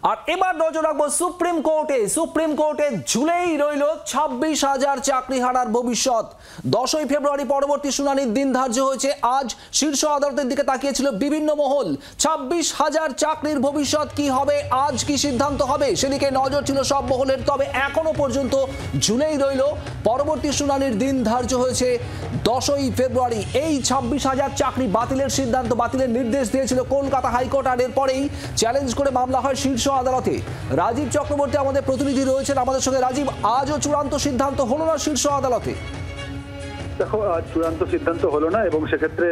আর এবার নজর রাখবো সুপ্রিম কোর্টে ঝুলেই রইল 26,000 চাকরিহারার ভবিষ্যৎ। 10ই ফেব্রুয়ারি পরবর্তী শুনানির দিন ধার্য হয়েছে। আজ শীর্ষ আদালতের দিকে তাকিয়েছিল বিভিন্ন মহল। 26,000 চাকরির ভবিষ্যৎ কি হবে, আজ কি সিদ্ধান্ত হবে, সেদিকে নজর ছিল সব মহলের। তবে এখনো পর্যন্ত ঝুলেই রইল। পরবর্তী শুনানির দিন ধার্য হয়েছে 10ই ফেব্রুয়ারি। এই 26,000 চাকরি বাতিলের সিদ্ধান্ত, বাতিলের নির্দেশ দিয়েছিল কলকাতা হাইকোর্ট। আর এরপরেই চ্যালেঞ্জ করে মামলা হয় শীর্ষ আদালতে। রাজীব চক্রবর্তী আমাদের প্রতিনিধি রয়েছেন আমাদের সঙ্গে। রাজীব, আজও চূড়ান্ত সিদ্ধান্ত হলো না শীর্ষ আদালতে? দেখো, চূড়ান্ত সিদ্ধান্ত হলো না এবং সেক্ষেত্রে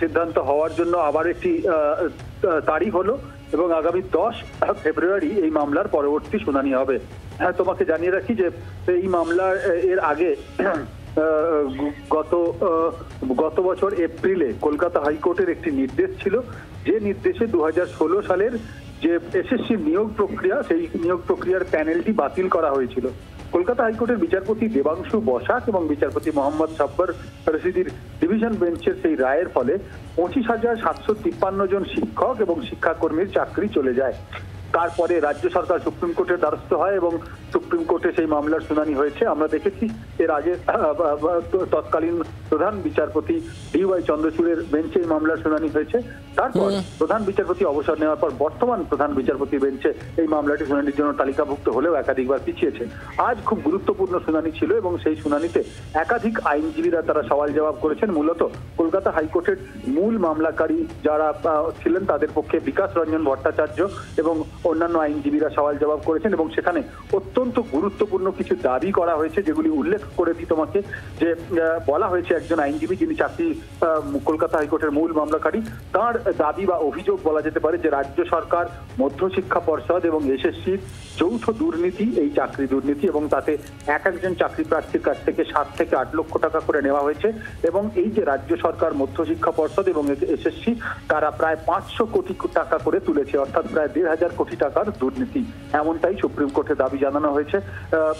সিদ্ধান্ত হওয়ার জন্য আবার একটি তারিখ হলো এবং আগামী 10 ফেব্রুয়ারি এই মামলার পরবর্তী শুনানি হবে। হ্যাঁ, তোমাকে জানিয়ে রাখি যে এই মামলার এর আগে গত বছর এপ্রিলে কলকাতা হাইকোর্টের একটি নির্দেশ ছিল, যে নির্দেশে 2016 সালের যে এসএসসি নিয়োগ প্রক্রিয়া, সেই নিয়োগ প্রক্রিয়ার প্যানেলটি বাতিল করা হয়েছিল। কলকাতা হাইকোর্টের বিচারপতি দেবাংশু বসাক এবং বিচারপতি মোহাম্মদ সাব্বার রশিদির ডিভিশন বেঞ্চের সেই রায়ের ফলে 25,753 জন শিক্ষক এবং শিক্ষাকর্মীর চাকরি চলে যায়। তারপরে রাজ্য সরকার সুপ্রিম কোর্টের দ্বারস্থ হয় এবং সুপ্রিম কোর্টে সেই মামলার শুনানি হয়েছে। আমরা দেখেছি এর আগে তৎকালীন প্রধান বিচারপতি DY চন্দ্রচূড়ের বেঞ্চে এই মামলার শুনানি হয়েছে। তারপর প্রধান বিচারপতি অবসর নেওয়ার পর বর্তমান প্রধান বিচারপতির বেঞ্চে এই মামলাটি শুনানির জন্য তালিকাভুক্ত হলেও একাধিকবার পিছিয়েছে। আজ খুব গুরুত্বপূর্ণ শুনানি ছিল এবং সেই শুনানিতে একাধিক আইনজীবীরা তারা সওয়াল জবাব করেছেন। মূলত কলকাতা হাইকোর্টের মূল মামলাকারী যারা ছিলেন তাদের পক্ষে বিকাশ রঞ্জন ভট্টাচার্য এবং অন্যান্য আইনজীবীরা সওয়াল জবাব করেছেন এবং সেখানে অত্যন্ত গুরুত্বপূর্ণ কিছু দাবি করা হয়েছে, যেগুলি উল্লেখ করে দিই তোমাকে। যে বলা হয়েছে, একজন আইনজীবী যিনি কলকাতা হাইকোর্টের মূল মামলাকারী, তার দাবি বা অভিযোগ বলা যেতে পারে যে রাজ্য সরকার, মধ্যশিক্ষা পর্ষদ এবং এসএসসির যৌথ দুর্নীতি, এই চাকরি দুর্নীতি, এবং তাতে একজন চাকরি প্রার্থীর কাছ থেকে 7 থেকে 8 লক্ষ টাকা করে নেওয়া হয়েছে। এবং এই যে রাজ্য সরকার, মধ্যশিক্ষা পর্ষদ এবং এসএসসি, তারা প্রায় 500 কোটি টাকা করে তুলেছে, অর্থাৎ প্রায় 1,500 কোটি টাকার দুর্নীতি, এমনটাই সুপ্রিম কোর্টে দাবি জানানো হয়েছে।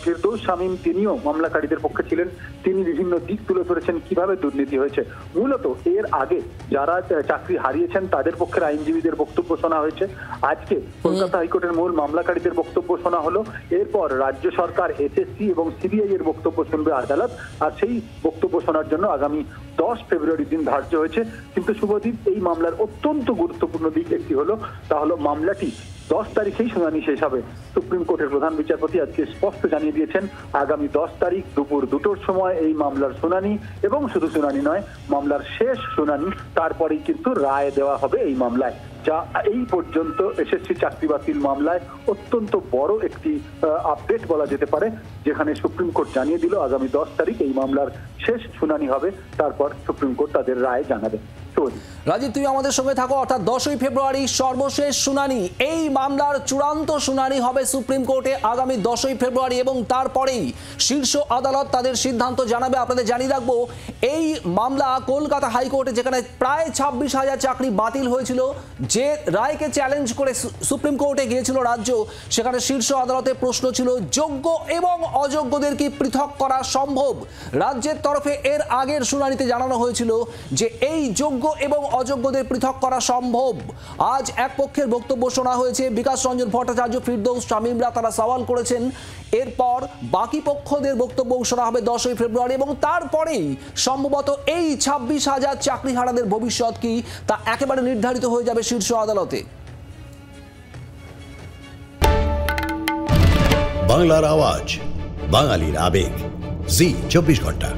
ফিরদৌস শামীম, তিনিও মামলাকারীদের পক্ষে ছিলেন, তিনি বিভিন্ন দিক তুলে ধরেছেন কিভাবে দুর্নীতি হয়েছে। মূলত এর আগে যারা চাকরি হারিয়েছেন তাদের পক্ষের আইনজীবীদের বক্তব্য শোনা হয়েছে। আজকে কলকাতা হাইকোর্টের মূল মামলাকারীদের বক্তব্য শোনা হলো। এরপর রাজ্য সরকার, এসএসসি এবং সিবিআই এর বক্তব্য শুনবে আদালত। আর সেই বক্তব্য শোনার জন্য আগামী 10 ফেব্রুয়ারি দিন ধার্য হয়েছে। কিন্তু শুভদীপ, এই মামলার অত্যন্ত গুরুত্বপূর্ণ দিক একটি হলো, তা হলো মামলাটি 10 তারিখেই শুনানি শেষ হবে। সুপ্রিম কোর্টের প্রধান বিচারপতি আজকে স্পষ্ট জানিয়ে দিয়েছেন, আগামী 10 তারিখ দুপুর 2টোর সময় এই মামলার শুনানি, এবং শুধু শুনানি নয়, মামলার শেষ শুনানি, তারপরেই কিন্তু রায় দেওয়া হবে এই মামলায়। যা এই পর্যন্ত এসএসসি চাকরি বাতিল মামলায় অত্যন্ত বড় একটি আপডেট বলা যেতে পারে, যেখানে সুপ্রিম কোর্ট জানিয়ে দিল আগামী 10 তারিখ এই মামলার শেষ শুনানি হবে, তারপর সুপ্রিম কোর্ট তাদের রায় জানাবে। রাজীব, তুমি আমাদের সঙ্গে থাকো। অর্থাৎ 10ই ফেব্রুয়ারি সর্বশেষ শুনানি, এই মামলার চূড়ান্ত শুনানি হবে সুপ্রিম কোর্টে আগামী 10ই ফেব্রুয়ারি এবং তারপরেই শীর্ষ আদালত তাদের সিদ্ধান্ত জানাবে। আপনাদের জানিয়ে রাখবো, এই মামলা কলকাতা হাইকোর্টে, যেখানে প্রায় 26,000 চাকরি বাতিল হয়েছিল, যে রায়কে চ্যালেঞ্জ করে সুপ্রিম কোর্টে গিয়েছিল রাজ্য, সেখানে শীর্ষ আদালতে প্রশ্ন ছিল যোগ্য এবং অযোগ্যদের কি পৃথক করা সম্ভব। রাজ্যের তরফে এর আগের শুনানিতে জানানো হয়েছিল যে এই যোগ্য এবং অযোগ্যদের পৃথক করা সম্ভব। আজ এক পক্ষের বক্তব্য শোনা হয়েছে, বিকাশ রঞ্জন ভট্টাচার্য, ফিরদৌস শামীমরা তারা সওয়াল করেছেন। এরপর বাকি পক্ষদের বক্তব্য শোনা হবে 10ই ফেব্রুয়ারি এবং তারপরেই সম্ভবত এই 26,000 চাকরিহারাদের ভবিষ্যৎ কি তা একেবারে নির্ধারিত হয়ে যাবে শীর্ষ আদালতে। বাংলার আওয়াজ, বাঙালির আবেগ, জি 24 ঘন্টা।